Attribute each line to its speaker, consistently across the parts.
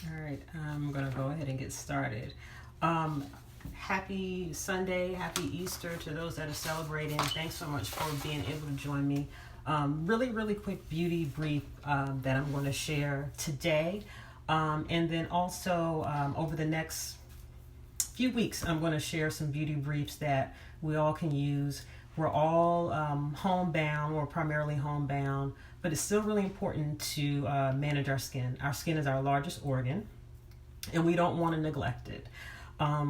Speaker 1: All right, I'm going to go ahead and get started. Um, Happy Sunday, happy Easter to those that are celebrating. Thanks so much for being able to join me. Really quick beauty brief that I'm going to share today. And then also over the next few weeks, I'm going to share some beauty briefs that we all can use. We're all homebound, or primarily homebound, but it's still really important to manage our skin. Our skin is our largest organ, and we don't want to neglect it.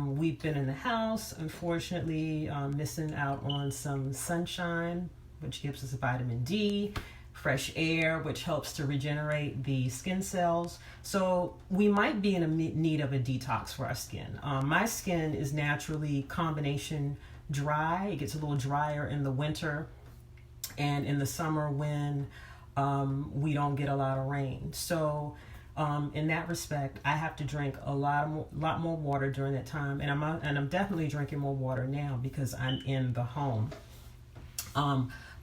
Speaker 1: We've been in the house, unfortunately, missing out on some sunshine, which gives us vitamin D, fresh air, which helps to regenerate the skin cells. So we might be in need of a detox for our skin. My skin is naturally combination dry. It gets a little drier in the winter and in the summer when we don't get a lot of rain. So in that respect, I have to drink a lot more water during that time, and I'm definitely drinking more water now because I'm in the home.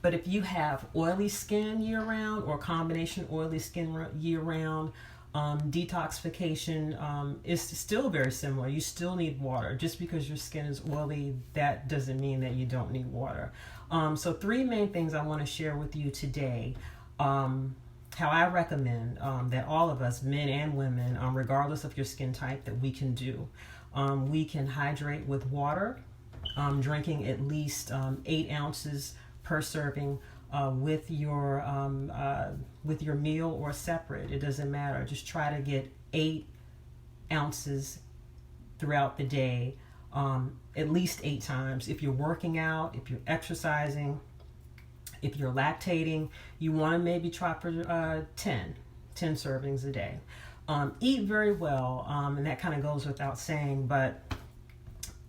Speaker 1: But if you have oily skin year round or combination oily skin year round, detoxification is still very similar. You still need water. Just because your skin is oily, that doesn't mean that you don't need water. So 3 main things I want to share with you today. How I recommend that all of us, men and women, regardless of your skin type, that we can do. We can hydrate with water, drinking at least 8 ounces per serving with your meal or separate. It doesn't matter. Just try to get 8 ounces throughout the day, at least 8 times. If you're working out, if you're exercising, if you're lactating, you want to maybe try for 10 servings a day. Eat very well, and that kind of goes without saying, but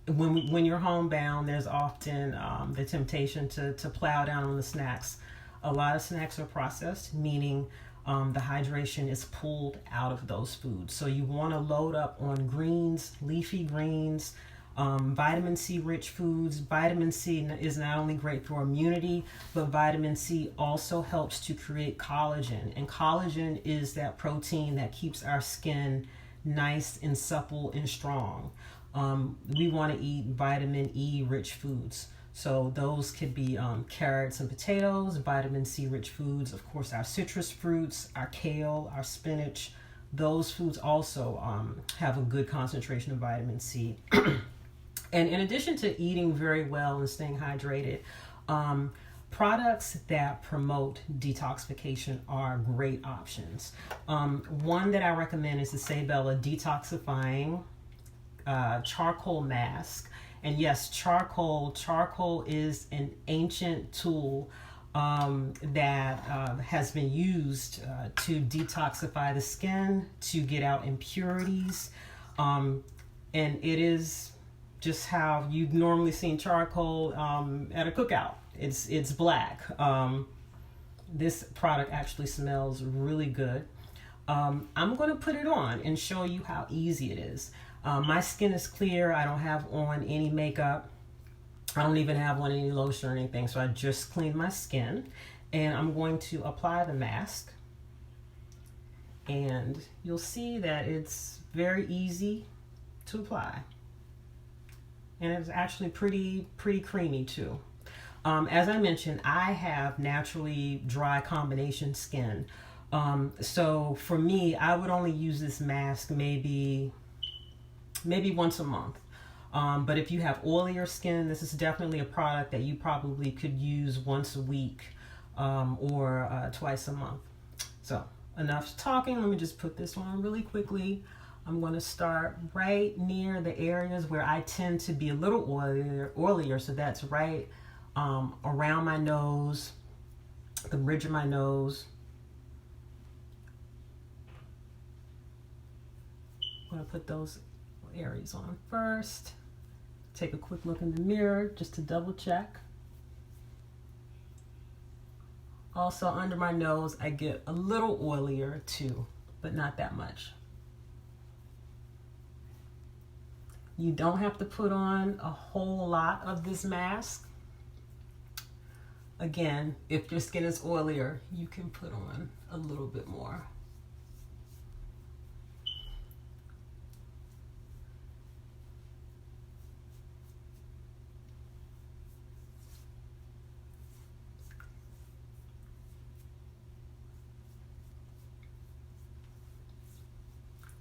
Speaker 1: when you're homebound, there's often the temptation to plow down on the snacks. A lot of snacks are processed, meaning the hydration is pulled out of those foods. So you want to load up on greens, leafy greens, vitamin C rich foods. Vitamin C is not only great for immunity, but vitamin C also helps to create collagen. And collagen is that protein that keeps our skin nice and supple and strong. We want to eat vitamin E rich foods. So those could be carrots and potatoes, vitamin C rich foods, of course, our citrus fruits, our kale, our spinach. Those foods also have a good concentration of vitamin C. And in addition to eating very well and staying hydrated, products that promote detoxification are great options. One that I recommend is the Sabella Detoxifying charcoal mask. And yes, charcoal is an ancient tool that has been used to detoxify the skin, to get out impurities, and it is just how you've normally seen charcoal at a cookout. It's black. This product actually smells really good. I'm going to put it on and show you how easy it is. My skin is clear. I don't have on any makeup. I don't even have on any lotion or anything. So I just cleaned my skin, and I'm going to apply the mask. And you'll see that it's very easy to apply. And it's actually pretty creamy too. As I mentioned, I have naturally dry combination skin. So for me, I would only use this mask maybe once a month. But if you have oilier skin, this is definitely a product that you probably could use once a week or twice a month. So enough talking. Let me just put this on really quickly. I'm going to start right near the areas where I tend to be a little oilier. So that's right around my nose, the bridge of my nose. I'm going to put those areas on first. Take a quick look in the mirror just to double check. Also under my nose, I get a little oilier too, but not that much. You don't have to put on a whole lot of this mask. Again, if your skin is oilier, you can put on a little bit more.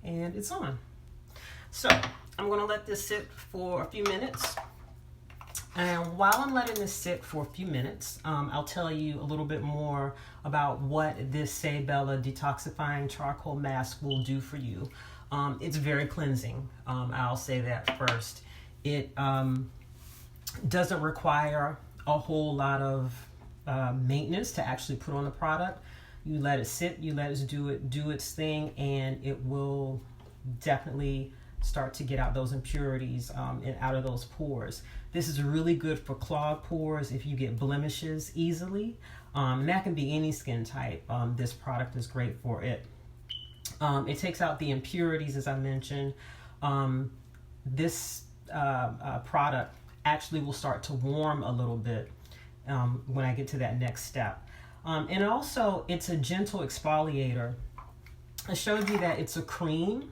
Speaker 1: and it's on. So I'm going to let this sit for a few minutes. And while I'm letting this sit for a few minutes, I'll tell you a little bit more about what this Shea Bella Detoxifying Charcoal Mask will do for you. It's very cleansing. I'll say that first. It doesn't require a whole lot of maintenance to actually put on the product. You let it sit, you let it do its thing, and it will definitely start to get out those impurities and out of those pores. This is really good for clogged pores if you get blemishes easily. And that can be any skin type. This product is great for it. It takes out the impurities, as I mentioned. This product actually will start to warm a little bit when I get to that next step. And also, it's a gentle exfoliator. I showed you that it's a cream.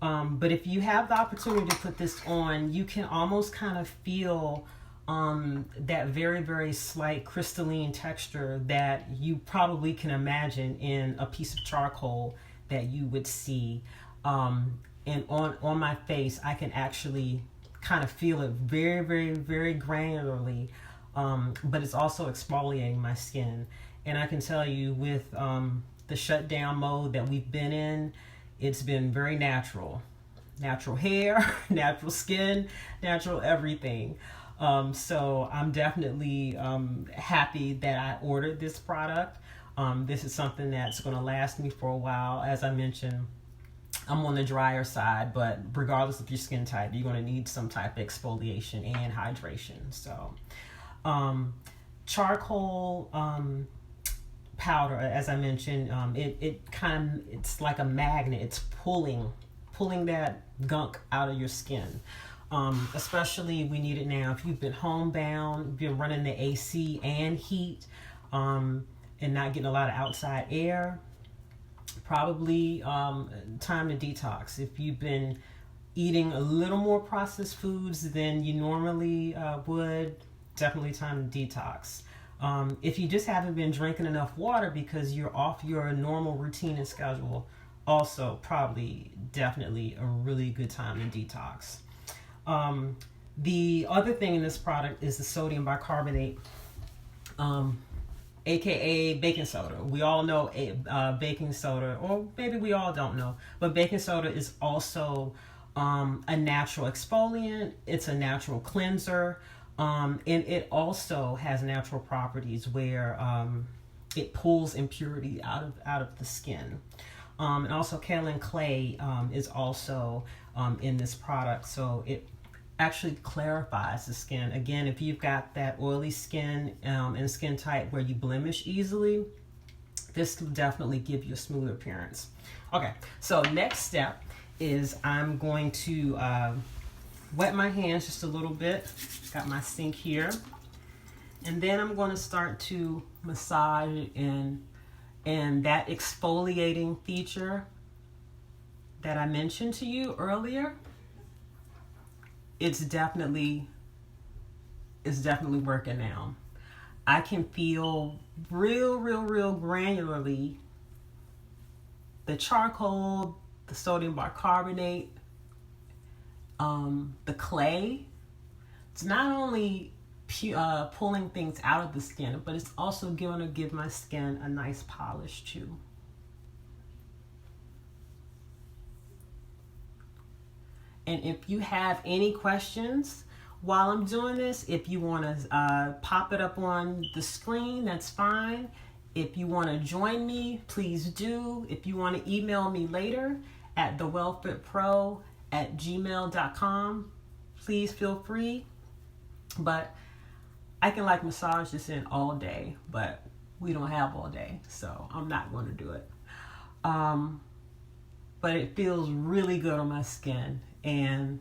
Speaker 1: But if you have the opportunity to put this on, you can almost kind of feel that very, very slight crystalline texture that you probably can imagine in a piece of charcoal that you would see. And on my face, I can actually kind of feel it very, very, very granularly. But it's also exfoliating my skin. And I can tell you with the shutdown mode that we've been in, it's been very natural. Natural hair, natural skin, natural everything. So I'm definitely happy that I ordered this product. This is something that's going to last me for a while. As I mentioned, I'm on the drier side, but regardless of your skin type, you're going to need some type of exfoliation and hydration. So charcoal powder, as I mentioned, it's like a magnet. It's pulling that gunk out of your skin. Especially we need it now if you've been homebound, you've been running the AC and heat, and not getting a lot of outside air. Probably time to detox. If you've been eating a little more processed foods than you normally would, definitely time to detox. If you just haven't been drinking enough water because you're off your normal routine and schedule, also probably definitely a really good time to detox. The other thing in this product is the sodium bicarbonate, aka baking soda. We all know baking soda, or maybe we all don't know, but baking soda is also a natural exfoliant. It's a natural cleanser. And it also has natural properties where it pulls impurity out of the skin. And also kaolin clay is also in this product, so it actually clarifies the skin. Again, if you've got that oily skin and skin type where you blemish easily, this will definitely give you a smoother appearance. Okay, so next step is I'm going to wet my hands just a little bit. Got my sink here. And then I'm going to start to massage it in. And that exfoliating feature that I mentioned to you earlier, it's definitely working now. I can feel real granularly the charcoal, the sodium bicarbonate, the clay. It's not only pulling things out of the skin, but it's also going to give my skin a nice polish too. And if you have any questions while I'm doing this, if you want to pop it up on the screen, that's fine. If you want to join me, please do. If you want to email me later at thewellfitpro@gmail.com, please feel free. But I can massage this in all day, but we don't have all day, so I'm not going to do it. But it feels really good on my skin, and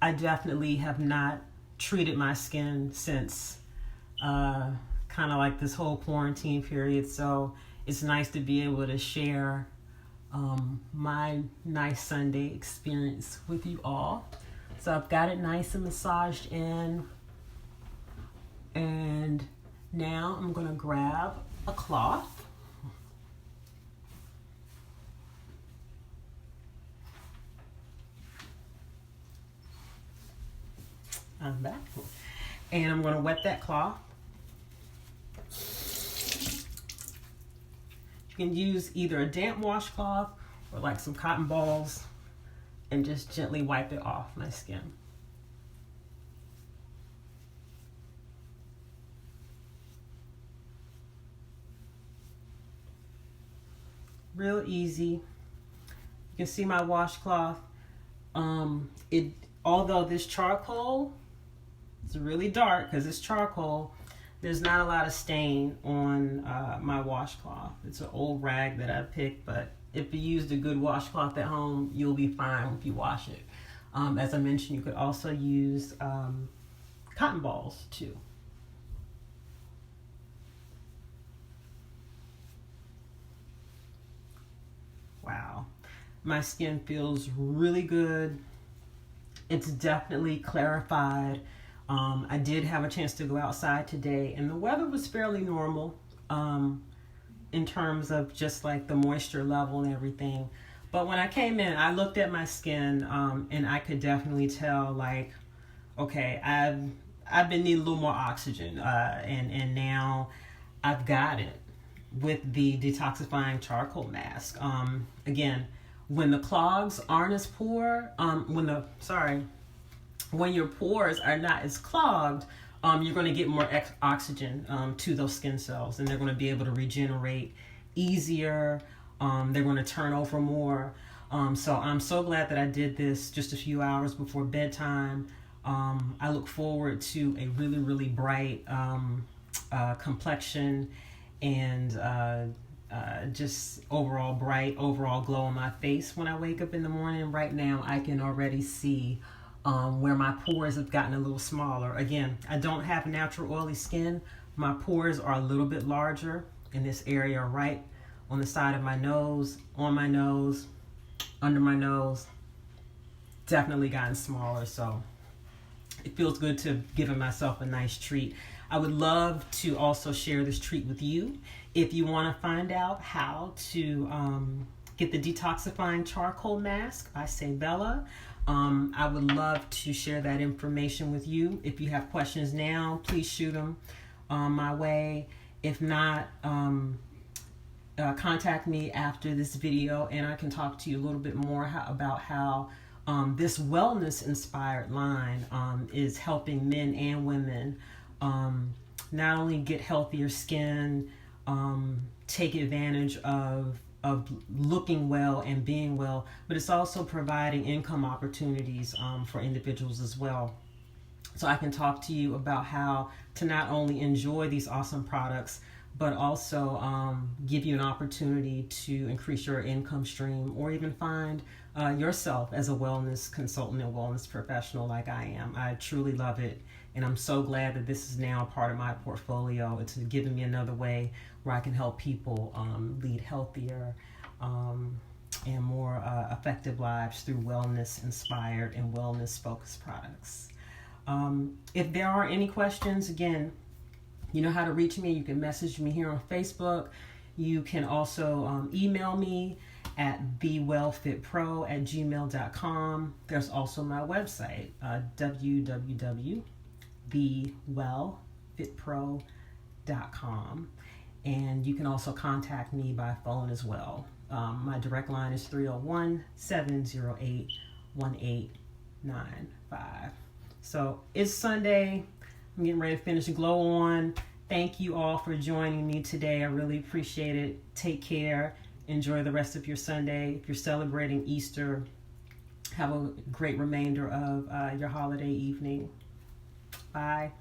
Speaker 1: I definitely have not treated my skin since kind of like this whole quarantine period, so it's nice to be able to share my nice Sunday experience with you all. So I've got it nice and massaged in. And now I'm going to grab a cloth. I'm back. And I'm going to wet that cloth. You can use either a damp washcloth or like some cotton balls and just gently wipe it off my skin. Real easy. You can see my washcloth. Although this charcoal is really dark because it's charcoal, there's not a lot of stain on my washcloth. It's an old rag that I picked, but if you used a good washcloth at home, you'll be fine if you wash it. As I mentioned, you could also use cotton balls too. Wow, my skin feels really good. It's definitely clarified. I did have a chance to go outside today, and the weather was fairly normal in terms of just like the moisture level and everything. But when I came in, I looked at my skin, and I could definitely tell, like, okay, I've been needing a little more oxygen, and now I've got it with the detoxifying charcoal mask. Again, when the clogs aren't as poor, when your pores are not as clogged, you're going to get more oxygen to those skin cells, and they're going to be able to regenerate easier. They're going to turn over more. So I'm so glad that I did this just a few hours before bedtime. I look forward to a really, really bright complexion and just overall glow on my face when I wake up in the morning. Right now, I can already see where my pores have gotten a little smaller. Again, I don't have natural oily skin. My pores are a little bit larger in this area right on the side of my nose, on my nose, under my nose. Definitely gotten smaller, so it feels good to giving myself a nice treat. I would love to also share this treat with you. If you want to find out how to get the detoxifying charcoal mask by Sabella, I would love to share that information with you. If you have questions now, please shoot them my way. If not, contact me after this video and I can talk to you a little bit more about how this wellness inspired line is helping men and women not only get healthier skin, take advantage of looking well and being well, but it's also providing income opportunities for individuals as well. So I can talk to you about how to not only enjoy these awesome products, but also give you an opportunity to increase your income stream or even find yourself as a wellness consultant and wellness professional like I am. I truly love it. And I'm so glad that this is now part of my portfolio. It's given me another way where I can help people lead healthier and more effective lives through wellness-inspired and wellness-focused products. If there are any questions, again, you know how to reach me. You can message me here on Facebook. You can also email me at thewellfitpro@gmail.com. There's also my website, www.thewellfitpro.com. And you can also contact me by phone as well. My direct line is 301-708-1895. So it's Sunday. I'm getting ready to finish Glow On. Thank you all for joining me today. I really appreciate it. Take care. Enjoy the rest of your Sunday. If you're celebrating Easter, have a great remainder of your holiday evening. Bye.